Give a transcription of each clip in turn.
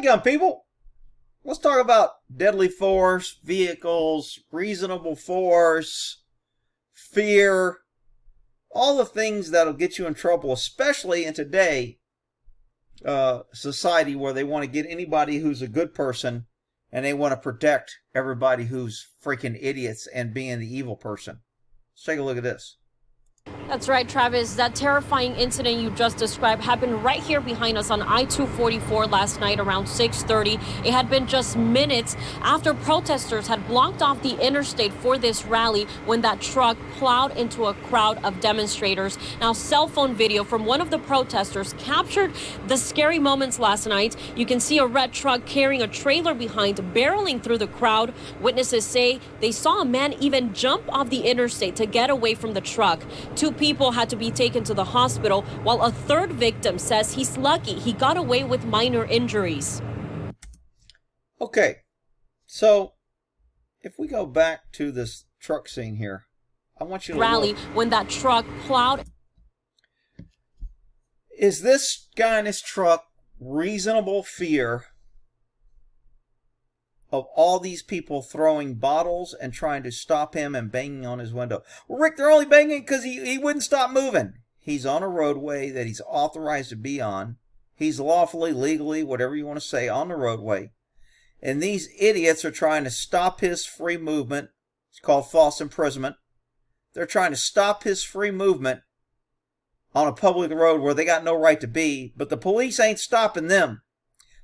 handgun, people. Let's talk about deadly force, vehicles, reasonable force, fear, all the things that'll get you in trouble, especially in today society where they want to get anybody who's a good person and they want to protect everybody who's freaking idiots and being the evil person. Let's take a look at this. That's right, Travis. That terrifying incident you just described happened right here behind us on I-244 last night around 6:30. It had been just minutes after protesters had blocked off the interstate for this rally when that truck plowed into a crowd of demonstrators. Now, cell phone video from one of the protesters captured the scary moments last night. You can see a red truck carrying a trailer behind barreling through the crowd. Witnesses say they saw a man even jump off the interstate to get away from the truck. Two people had to be taken to the hospital, while a third victim says he's lucky he got away with minor injuries. Okay, so if we go back to this truck scene here, I want you to rally look. When that truck plowed. Is this guy in his truck reasonable fear of all these people throwing bottles and trying to stop him and banging on his window? Well, Rick, they're only banging because he wouldn't stop moving. He's on a roadway that he's authorized to be on. He's lawfully, legally, whatever you want to say, on the roadway. And these idiots are trying to stop his free movement. It's called false imprisonment. They're trying to stop his free movement on a public road where they got no right to be, but the police ain't stopping them.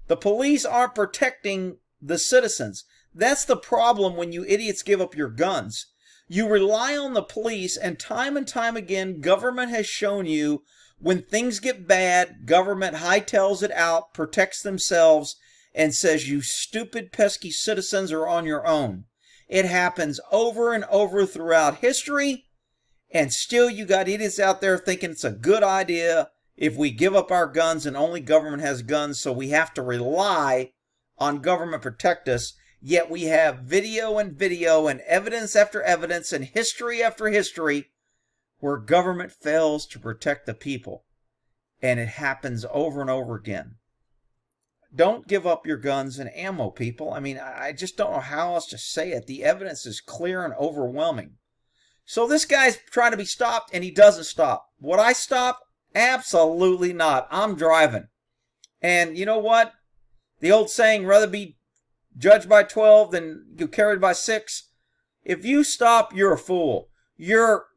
The police aren't protecting the citizens. That's the problem when you idiots give up your guns. You rely on the police, and time again, government has shown you when things get bad, government hightails it out, protects themselves, and says you stupid, pesky citizens are on your own. It happens over and over throughout history, and still you got idiots out there thinking it's a good idea if we give up our guns and only government has guns, so we have to rely on government protect us, yet we have video and evidence after evidence and history after history where government fails to protect the people. And it happens over and over again. Don't give up your guns and ammo, people. I mean, I just don't know how else to say it. The evidence is clear and overwhelming. So this guy's trying to be stopped and he doesn't stop. Would I stop? Absolutely not. I'm driving. And you know what? The old saying, rather be judged by 12 than you carried by 6. If you stop, you're a fool. You're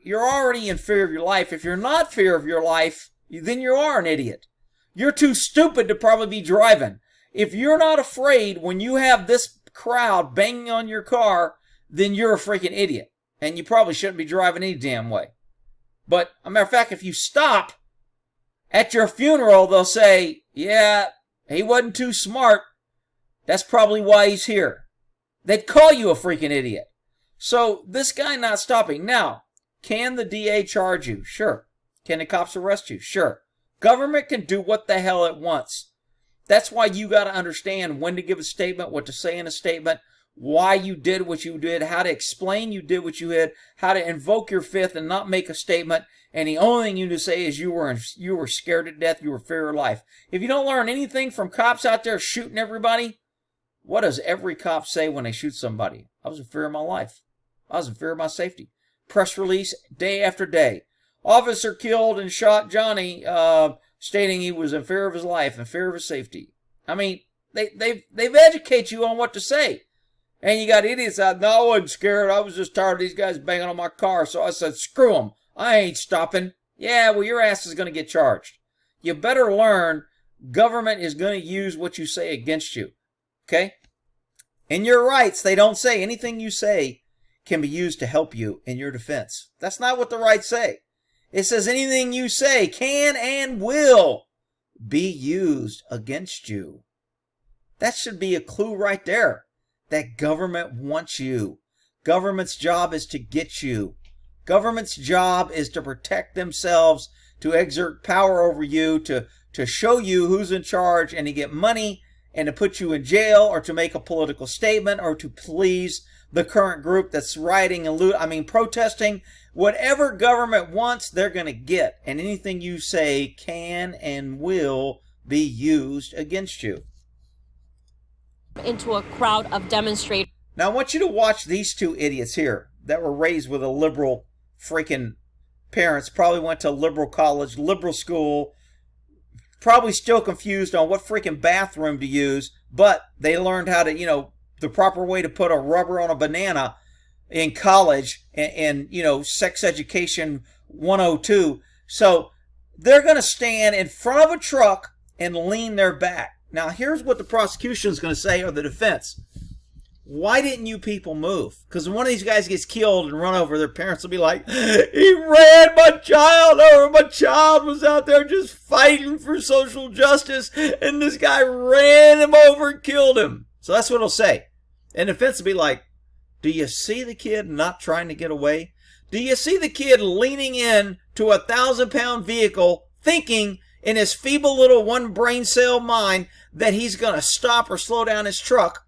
already in fear of your life. If you're not in fear of your life, then you are an idiot. You're too stupid to probably be driving. If you're not afraid when you have this crowd banging on your car, then you're a freaking idiot. And you probably shouldn't be driving any damn way. But, as a matter of fact, if you stop, at your funeral, they'll say, yeah, he wasn't too smart. That's probably why he's here. They'd call you a freaking idiot. So this guy not stopping. Now, can the DA charge you? Sure. Can the cops arrest you? Sure. Government can do what the hell it wants. That's why you got to understand when to give a statement, what to say in a statement, why you did what you did, how to explain you did what you did, how to invoke your fifth and not make a statement. And the only thing you need to say is you were scared to death, you were fear your life. If you don't learn anything from cops out there shooting everybody, what does every cop say when they shoot somebody? I was in fear of my life. I was in fear of my safety. Press release day after day. Officer killed and shot Johnny, stating he was in fear of his life and fear of his safety. I mean, they've educated you on what to say. And you got idiots out, no, I wasn't scared. I was just tired of these guys banging on my car. So I said, screw them. I ain't stopping. Yeah, well, your ass is going to get charged. You better learn government is going to use what you say against you. Okay? In your rights, they don't say anything you say can be used to help you in your defense. That's not what the rights say. It says anything you say can and will be used against you. That should be a clue right there. That government wants you. Government's job is to get you. Government's job is to protect themselves, to exert power over you, to show you who's in charge, and to get money, and to put you in jail, or to make a political statement, or to please the current group that's rioting and protesting. Whatever government wants, they're going to get. And anything you say can and will be used against you. into a crowd of demonstrators. Now, I want you to watch these two idiots here that were raised with a liberal freaking parents, probably went to a liberal college, liberal school, probably still confused on what freaking bathroom to use, but they learned how to, the proper way to put a rubber on a banana in college and sex education 102. So they're going to stand in front of a truck and lean their back. Now, here's what the prosecution is going to say, or the defense. Why didn't you people move? Because when one of these guys gets killed and run over, their parents will be like, he ran my child over. My child was out there just fighting for social justice, and this guy ran him over and killed him. So that's what it'll say. And the defense will be like, do you see the kid not trying to get away? Do you see the kid leaning in to a 1,000-pound vehicle, thinking in his feeble little one brain cell mind that he's going to stop or slow down his truck,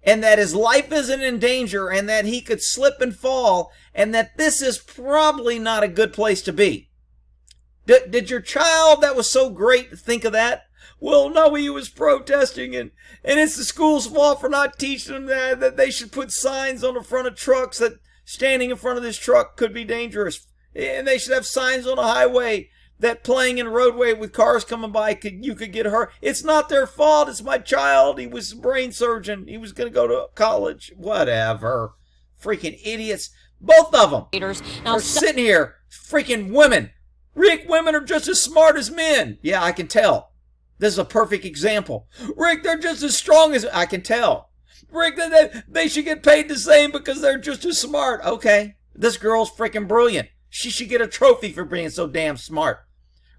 and that his life isn't in danger, and that he could slip and fall, and that this is probably not a good place to be? Did your child that was so great think of that? Well, no, he was protesting, and it's the school's fault for not teaching them that they should put signs on the front of trucks that standing in front of this truck could be dangerous. And they should have signs on the highway that playing in a roadway with cars coming by, you could get hurt. It's not their fault. It's my child. He was a brain surgeon. He was going to go to college. Whatever. Freaking idiots. Both of them are sitting here. Freaking women. Rick, women are just as smart as men. Yeah, I can tell. This is a perfect example. Rick, they're just as strong as... I can tell. Rick, they should get paid the same because they're just as smart. Okay. This girl's freaking brilliant. She should get a trophy for being so damn smart.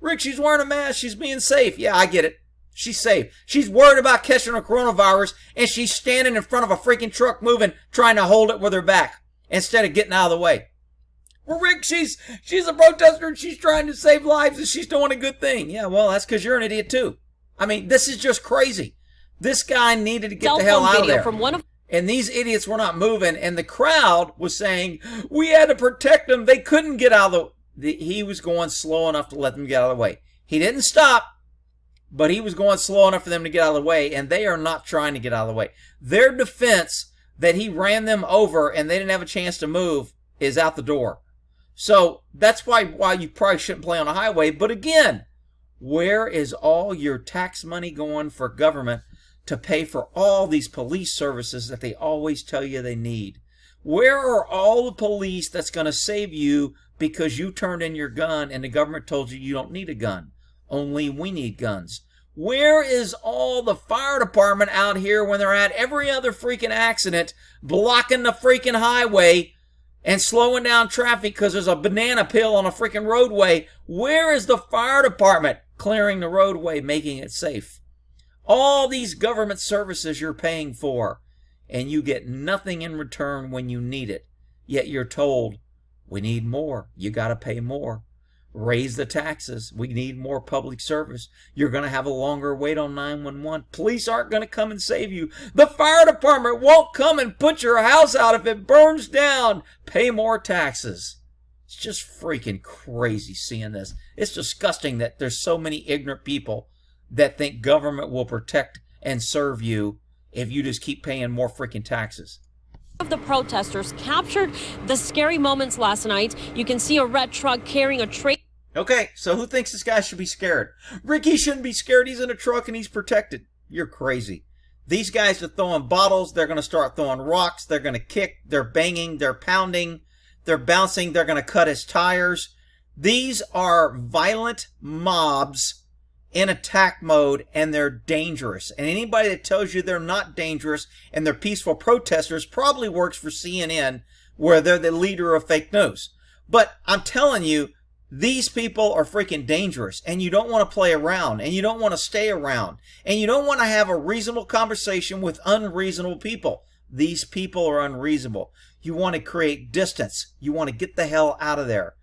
Rick, she's wearing a mask. She's being safe. Yeah, I get it. She's safe. She's worried about catching a coronavirus, and she's standing in front of a freaking truck moving, trying to hold it with her back instead of getting out of the way. Well, Rick, she's a protester, and she's trying to save lives, and she's doing a good thing. Yeah, well, that's because you're an idiot, too. I mean, this is just crazy. This guy needed to get the hell out of there. And these idiots were not moving, and the crowd was saying, we had to protect them. They couldn't get out of he was going slow enough to let them get out of the way. He didn't stop, but he was going slow enough for them to get out of the way, and they are not trying to get out of the way. Their defense that he ran them over and they didn't have a chance to move is out the door. So that's why you probably shouldn't play on a highway. But again, where is all your tax money going for government to pay for all these police services that they always tell you they need? Where are all the police that's going to save you because you turned in your gun and the government told you don't need a gun? Only we need guns. Where is all the fire department out here when they're at every other freaking accident, blocking the freaking highway and slowing down traffic because there's a banana peel on a freaking roadway? Where is the fire department clearing the roadway, making it safe? All these government services you're paying for, and you get nothing in return when you need it. Yet you're told, we need more. You got to pay more. Raise the taxes. We need more public service. You're going to have a longer wait on 911. Police aren't going to come and save you. The fire department won't come and put your house out if it burns down. Pay more taxes. It's just freaking crazy seeing this. It's disgusting that there's so many ignorant people that think government will protect and serve you if you just keep paying more freaking taxes. Of the protesters captured the scary moments last night. You can see a red truck carrying a tray. Okay, so who thinks this guy should be scared? Ricky shouldn't be scared. He's in a truck and he's protected. You're crazy. These guys are throwing bottles. They're going to start throwing rocks. They're going to kick. They're banging. They're pounding. They're bouncing. They're going to cut his tires. These are violent mobs in attack mode, and they're dangerous. And anybody that tells you they're not dangerous and they're peaceful protesters probably works for CNN, where they're the leader of fake news. But I'm telling you, these people are freaking dangerous, and you don't want to play around, and you don't want to stay around, and you don't want to have a reasonable conversation with unreasonable people. These people are unreasonable. You want to create distance. You want to get the hell out of there.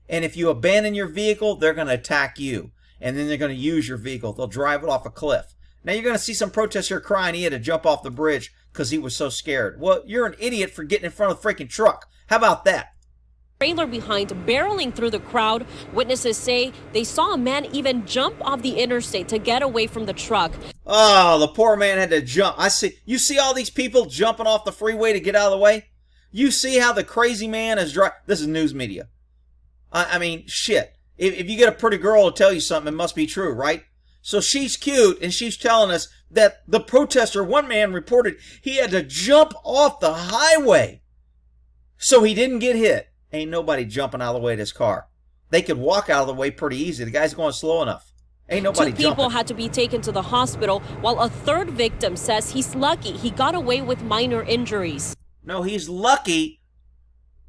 And if you abandon your vehicle, they're going to attack you. And then they're going to use your vehicle. They'll drive it off a cliff. Now you're going to see some protester crying he had to jump off the bridge because he was so scared. Well, you're an idiot for getting in front of the freaking truck. How about that? Trailer behind, barreling through the crowd. Witnesses say they saw a man even jump off the interstate to get away from the truck. Oh, the poor man had to jump. You see all these people jumping off the freeway to get out of the way? You see how the crazy man is driving? This is news media. I mean, shit. If you get a pretty girl to tell you something, it must be true, right? So she's cute, and she's telling us that the protester, one man reported he had to jump off the highway so he didn't get hit. Ain't nobody jumping out of the way of this car. They could walk out of the way pretty easy. The guy's going slow enough. Ain't nobody jumping. 2 people jumping. had to be taken to the hospital, while a third victim says he's lucky he got away with minor injuries. No, he's lucky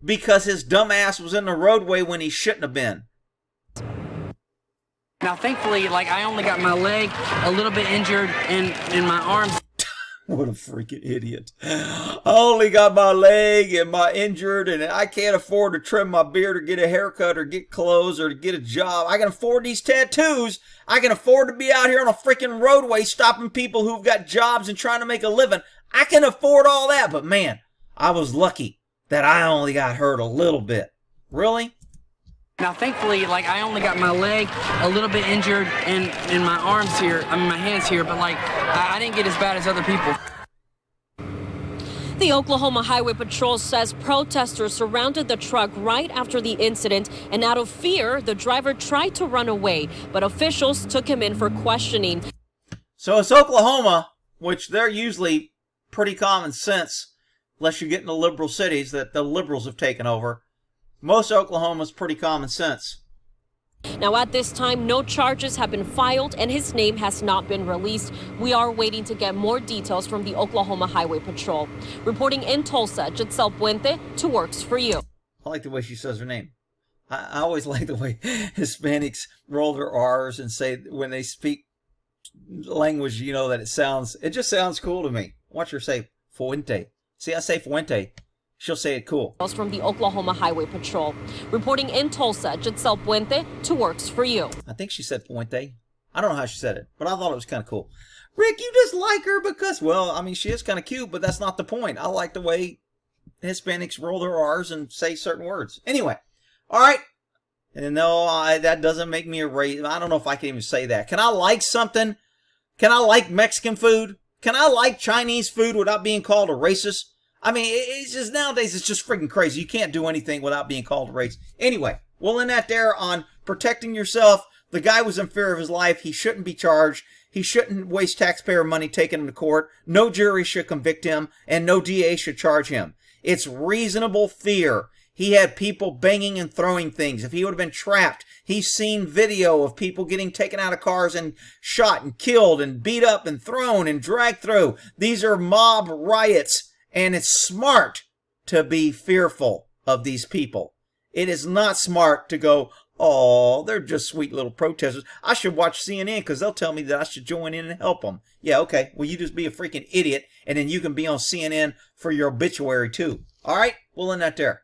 because his dumb ass was in the roadway when he shouldn't have been. Now, thankfully, I only got my leg a little bit injured and my arms. What a freaking idiot. I only got my leg and my injured, and I can't afford to trim my beard or get a haircut or get clothes or to get a job. I can afford these tattoos. I can afford to be out here on a freaking roadway stopping people who've got jobs and trying to make a living. I can afford all that, but man, I was lucky that I only got hurt a little bit. Really? Now, thankfully, I only got my leg a little bit injured and my arms here, my hands here, but I didn't get as bad as other people. The Oklahoma Highway Patrol says protesters surrounded the truck right after the incident, and out of fear, the driver tried to run away, but officials took him in for questioning. So it's Oklahoma, which they're usually pretty common sense, unless you get in the liberal cities that the liberals have taken over. Most Oklahoma's pretty common sense. Now, at this time, no charges have been filed and his name has not been released. We are waiting to get more details from the Oklahoma Highway Patrol. Reporting in Tulsa, Giselle Puente, 2 Works for You. I like the way she says her name. I always like the way Hispanics roll their R's and say when they speak language, that it just sounds cool to me. Watch her say Fuente. See, I say Fuente. She'll say it cool. From the Oklahoma Highway Patrol. Reporting in Tulsa, Giselle Puente, 2 Works for You. I think she said Puente. I don't know how she said it, but I thought it was kind of cool. Rick, you just like her because, she is kind of cute, but that's not the point. I like the way Hispanics roll their R's and say certain words. Anyway, all right. And no, that doesn't make me a racist. I don't know if I can even say that. Can I like something? Can I like Mexican food? Can I like Chinese food without being called a racist? I mean, it's just nowadays, it's just freaking crazy. You can't do anything without being called a racist. Anyway, we'll end that there on protecting yourself. The guy was in fear of his life. He shouldn't be charged. He shouldn't waste taxpayer money taking him to court. No jury should convict him, and no DA should charge him. It's reasonable fear. He had people banging and throwing things. If he would have been trapped, he's seen video of people getting taken out of cars and shot and killed and beat up and thrown and dragged through. These are mob riots. And it's smart to be fearful of these people. It is not smart to go, oh, they're just sweet little protesters. I should watch CNN because they'll tell me that I should join in and help them. Yeah, okay. Well, you just be a freaking idiot, and then you can be on CNN for your obituary, too. All right? We'll end that there.